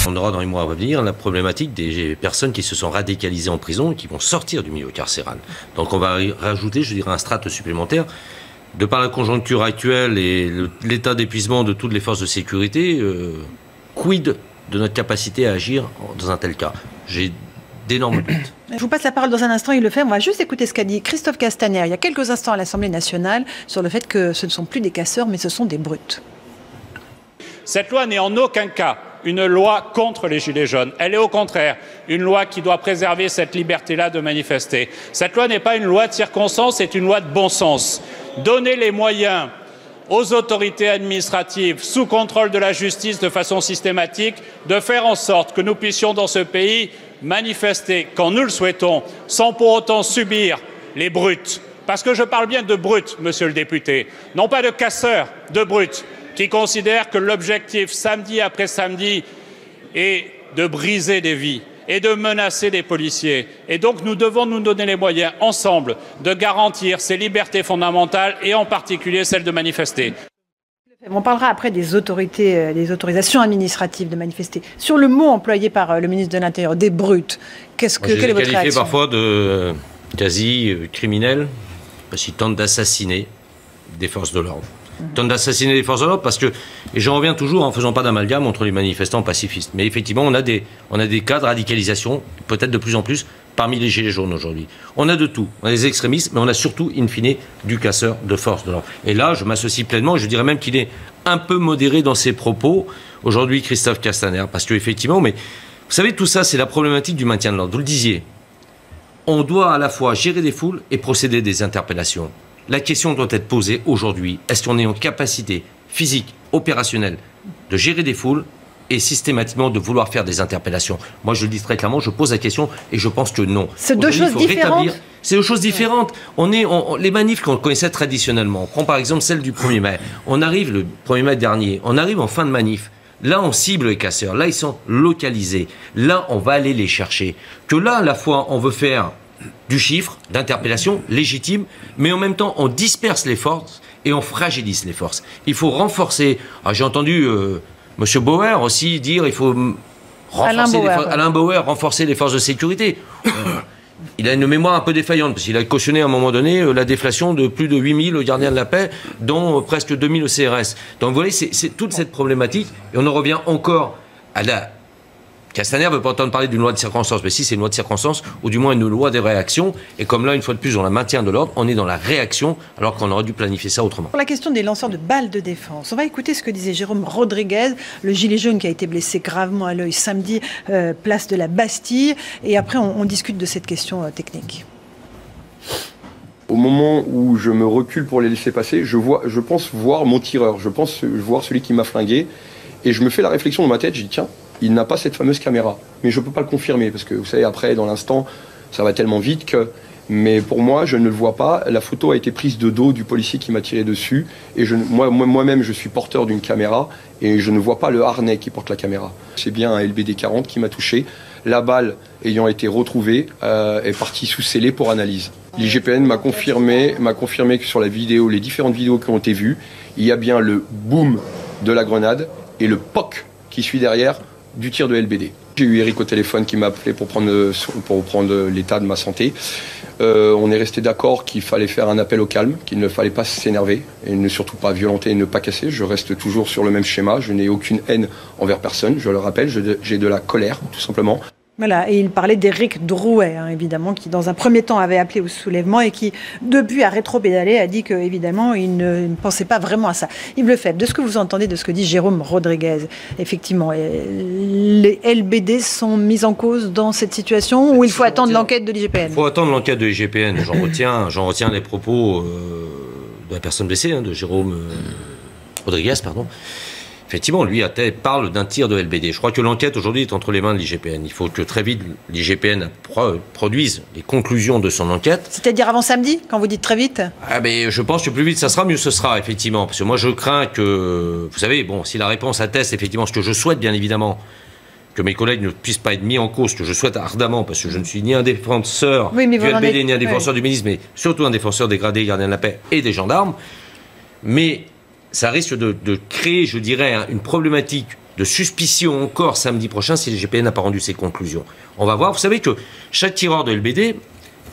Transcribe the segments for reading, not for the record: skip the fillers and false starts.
On aura dans les mois à venir la problématique des personnes qui se sont radicalisées en prison et qui vont sortir du milieu carcéral. Donc on va rajouter, je dirais, un strate supplémentaire. De par la conjoncture actuelle et l'état d'épuisement de toutes les forces de sécurité, quid de notre capacité à agir dans un tel cas? J'ai d'énormes doutes. Je vous passe la parole dans un instant, il le fait. On va juste écouter ce qu'a dit Christophe Castaner il y a quelques instants à l'Assemblée nationale sur le fait que ce ne sont plus des casseurs, mais ce sont des brutes. Cette loi n'est en aucun cas une loi contre les Gilets jaunes. Elle est au contraire une loi qui doit préserver cette liberté-là de manifester. Cette loi n'est pas une loi de circonstance, c'est une loi de bon sens. Donner les moyens aux autorités administratives sous contrôle de la justice de façon systématique de faire en sorte que nous puissions dans ce pays manifester quand nous le souhaitons sans pour autant subir les brutes. Parce que je parle bien de brutes, monsieur le député, non pas de casseurs, de brutes, qui considèrent que l'objectif samedi après samedi est de briser des vies et de menacer des policiers. Et donc nous devons nous donner les moyens ensemble de garantir ces libertés fondamentales et en particulier celle de manifester. On parlera après des autorités, des autorisations administratives de manifester. Sur le mot employé par le ministre de l'Intérieur, des brutes, quelle est votre réaction? Qualifié parfois de quasi criminel parce qu'ils tentent d'assassiner des forces de l'ordre. Tentent d'assassiner les forces de l'ordre parce que, et j'en reviens toujours en faisant pas d'amalgame entre les manifestants pacifistes, mais effectivement on a des cas de radicalisation, peut-être de plus en plus, parmi les gilets jaunes aujourd'hui. On a de tout, on a des extrémistes, mais on a surtout, in fine, du casseur de forces de l'ordre. Et là, je m'associe pleinement, je dirais même qu'il est un peu modéré dans ses propos, aujourd'hui Christophe Castaner, parce qu'effectivement, mais vous savez, tout ça, c'est la problématique du maintien de l'ordre. Vous le disiez, on doit à la fois gérer des foules et procéder à des interpellations. La question doit être posée aujourd'hui. Est-ce qu'on est en capacité physique, opérationnelle, de gérer des foules et systématiquement de vouloir faire des interpellations? Moi, je le dis très clairement, je pose la question et je pense que non. C'est deux choses différentes. C'est deux choses différentes. Les manifs qu'on connaissait traditionnellement, on prend par exemple celle du 1er mai. On arrive le 1er mai dernier, on arrive en fin de manif. Là, on cible les casseurs. Là, ils sont localisés. Là, on va aller les chercher. Que là, à la fois, on veut faire du chiffre, d'interpellation légitime, mais en même temps, on disperse les forces et on fragilise les forces. Il faut renforcer. J'ai entendu M. Bauer aussi dire qu'il faut Alain Bauer renforcer les forces de sécurité. Il a une mémoire un peu défaillante, parce qu'il a cautionné à un moment donné la déflation de plus de 8000 gardiens de la paix, dont presque 2000 au CRS. Donc vous voyez, c'est toute cette problématique, et on en revient encore à la... Castaner ne veut pas entendre parler d'une loi de circonstance, mais si c'est une loi de circonstance, ou du moins une loi des réactions, et comme là, une fois de plus, on la maintient de l'ordre, on est dans la réaction, alors qu'on aurait dû planifier ça autrement. Pour la question des lanceurs de balles de défense, on va écouter ce que disait Jérôme Rodriguez, le gilet jaune qui a été blessé gravement à l'œil samedi, place de la Bastille, et après on discute de cette question technique. Au moment où je me recule pour les laisser passer, je pense voir mon tireur, je pense voir celui qui m'a flingué, et je me fais la réflexion dans ma tête, je dis tiens, il n'a pas cette fameuse caméra. Mais je ne peux pas le confirmer, parce que vous savez, après, dans l'instant, ça va tellement vite que... Mais pour moi, je ne le vois pas. La photo a été prise de dos du policier qui m'a tiré dessus. Et moi-même, je suis porteur d'une caméra, et je ne vois pas le harnais qui porte la caméra. C'est bien un LBD 40 qui m'a touché. La balle ayant été retrouvée est partie sous scellé pour analyse. L'IGPN m'a confirmé que sur la vidéo, les différentes vidéos qui ont été vues, il y a bien le boom de la grenade et le POC qui suit derrière du tir de LBD. J'ai eu Eric au téléphone qui m'a appelé pour prendre l'état de ma santé. On est resté d'accord qu'il fallait faire un appel au calme, qu'il ne fallait pas s'énerver et ne surtout pas violenter et ne pas casser. Je reste toujours sur le même schéma, je n'ai aucune haine envers personne, je le rappelle, j'ai de la colère tout simplement. Voilà, et il parlait d'Éric Drouet, hein, évidemment, qui dans un premier temps avait appelé au soulèvement et qui, depuis, a rétro-pédalé, a dit qu'évidemment, il ne pensait pas vraiment à ça. Yves Lefebvre, de ce que vous entendez, de ce que dit Jérôme Rodriguez, effectivement, les LBD sont mis en cause dans cette situation ou il faut attendre l'enquête de l'IGPN? Il faut attendre l'enquête de l'IGPN. J'en retiens les propos de la personne blessée, hein, de Jérôme Rodriguez, pardon. Effectivement, lui parle d'un tir de LBD. Je crois que l'enquête aujourd'hui est entre les mains de l'IGPN. Il faut que très vite l'IGPN produise les conclusions de son enquête. C'est-à-dire avant samedi, quand vous dites très vite? Mais je pense que plus vite ça sera, mieux ce sera, effectivement. Parce que moi, je crains que, vous savez, bon, si la réponse atteste effectivement ce que je souhaite, bien évidemment, que mes collègues ne puissent pas être mis en cause, que je souhaite ardemment, parce que je ne suis ni un défenseur du LBD, ni un défenseur du ministre, mais surtout un défenseur des gradés, gardiens de la paix et des gendarmes. Mais ça risque de créer, je dirais, une problématique de suspicion encore samedi prochain si le GPN n'a pas rendu ses conclusions. On va voir. Vous savez que chaque tireur de LBD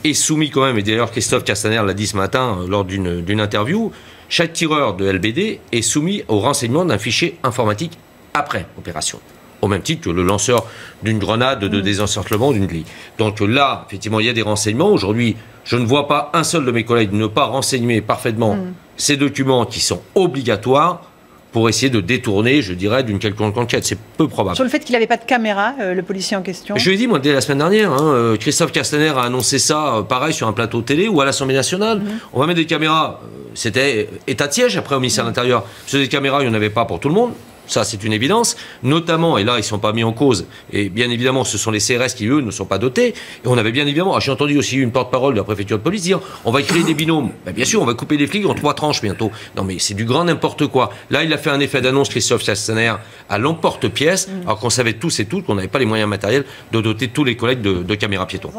est soumis quand même, et d'ailleurs Christophe Castaner l'a dit ce matin lors d'une interview, chaque tireur de LBD est soumis au renseignement d'un fichier informatique après opération. Au même titre que le lanceur d'une grenade de désencerclement ou d'une grille. Donc là, effectivement, il y a des renseignements. Aujourd'hui, je ne vois pas un seul de mes collègues ne pas renseigner parfaitement ces documents qui sont obligatoires pour essayer de détourner, je dirais, d'une quelconque enquête. C'est peu probable. Sur le fait qu'il n'avait pas de caméra, le policier en question. Je l'ai dit, moi, dès la semaine dernière, Christophe Castaner a annoncé ça, pareil, sur un plateau télé ou à l'Assemblée nationale. On va mettre des caméras. C'était état de siège, après, au ministère de l'Intérieur. Sur des caméras, il n'y en avait pas pour tout le monde. Ça, c'est une évidence. Notamment, et là, ils ne sont pas mis en cause, et bien évidemment, ce sont les CRS qui, eux, ne sont pas dotés. Et on avait bien évidemment, j'ai entendu aussi une porte-parole de la préfecture de police dire on va créer des binômes. Ben, bien sûr, on va couper les flics en 3 tranches bientôt. Non, mais c'est du grand n'importe quoi. Là, il a fait un effet d'annonce, Christophe Castaner, à l'emporte-pièce, alors qu'on savait tous et toutes qu'on n'avait pas les moyens matériels de doter tous les collègues de caméras piétons.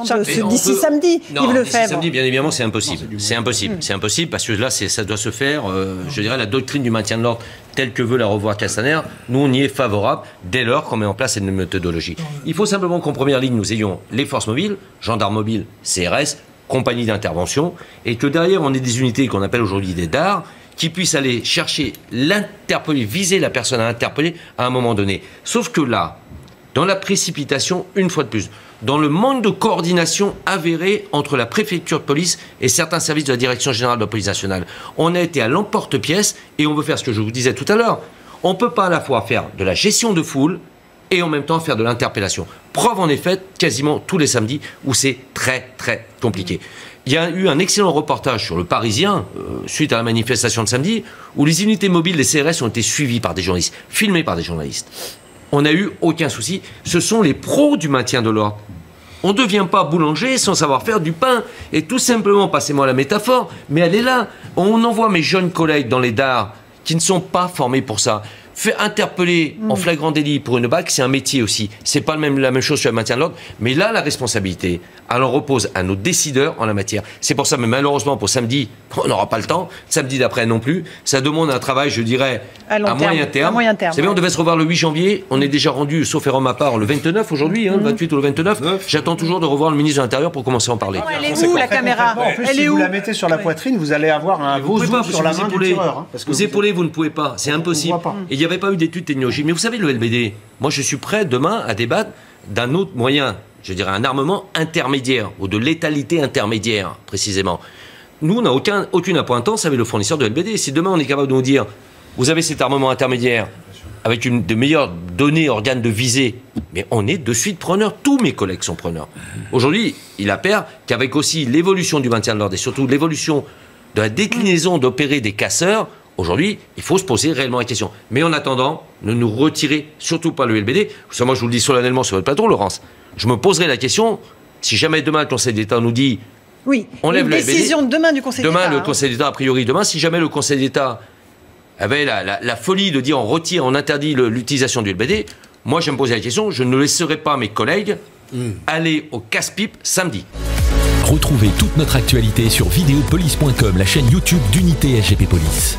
D'ici samedi, non, Yves d'ici Lefebvre. samedi, bien évidemment, c'est impossible. C'est impossible. C'est impossible parce que là, ça doit se faire, je dirais, la doctrine du maintien de l'ordre telle que veut la revoir Castaner. Nous, on y est favorable dès lors qu'on met en place une méthodologie. Il faut simplement qu'en première ligne, nous ayons les forces mobiles, gendarmes mobiles, CRS, compagnie d'intervention, et que derrière, on ait des unités qu'on appelle aujourd'hui des DAR, qui puissent aller chercher, l'interpeller, viser la personne à interpeller à un moment donné. Sauf que là, dans la précipitation, une fois de plus, dans le manque de coordination avéré entre la préfecture de police et certains services de la Direction générale de la police nationale, on a été à l'emporte-pièce et on veut faire ce que je vous disais tout à l'heure. On ne peut pas à la fois faire de la gestion de foule et en même temps faire de l'interpellation. Preuve en effet quasiment tous les samedis où c'est très très compliqué. Il y a eu un excellent reportage sur le Parisien, suite à la manifestation de samedi, où les unités mobiles des CRS ont été suivies par des journalistes, filmées par des journalistes. On n'a eu aucun souci. Ce sont les pros du maintien de l'ordre. On ne devient pas boulanger sans savoir faire du pain. Et tout simplement, passez-moi la métaphore, mais elle est là. On envoie mes jeunes collègues dans les DAR qui ne sont pas formés pour ça. Faire interpeller en flagrant délit pour une BAC, c'est un métier aussi. C'est pas la même chose sur le maintien de l'ordre. Mais là, la responsabilité, elle en repose à nos décideurs en la matière. C'est pour ça, mais malheureusement, pour samedi, on n'aura pas le temps. Samedi d'après non plus. Ça demande un travail, je dirais, à moyen terme. Vous savez, on devait se revoir le 8 janvier. On est déjà rendu, sauf erreur de ma part, le 29 aujourd'hui, le 28 ou le 29. J'attends toujours de revoir le ministre de l'Intérieur pour commencer à en parler. Elle est où, la caméra? En plus, si vous la mettez sur la poitrine, vous allez avoir un beau zoom sur la main du tireur. Vous épaulez, vous ne pouvez pas. C'est impossible. Et il n'y avait pas eu d'études technologiques. Mais vous savez, le LBD, moi je suis prêt demain à débattre d'un autre moyen, je dirais un armement intermédiaire, ou de létalité intermédiaire, précisément. Nous, on n'a aucune appointance avec le fournisseur de LBD. Si demain on est capable de nous dire, vous avez cet armement intermédiaire, avec de meilleures données, organes de visée, mais on est de suite preneur. Tous mes collègues sont preneurs. Aujourd'hui, il apparaît qu'avec aussi l'évolution du maintien de l'ordre et surtout l'évolution de la déclinaison d'opérer des casseurs, aujourd'hui, il faut se poser réellement la question. Mais en attendant, ne nous retirez surtout pas le LBD. Moi, je vous le dis solennellement sur votre plateau, Laurence. Je me poserai la question, si jamais demain le Conseil d'État nous dit on lève le LBD. Décision demain du Conseil d'État. Demain, le Conseil d'État, a priori, si jamais le Conseil d'État avait la folie de dire on interdit l'utilisation du LBD, moi, je vais me poser la question, je ne laisserai pas mes collègues aller au casse-pipe samedi. Retrouvez toute notre actualité sur videopolice.com, la chaîne YouTube d'Unité SGP Police.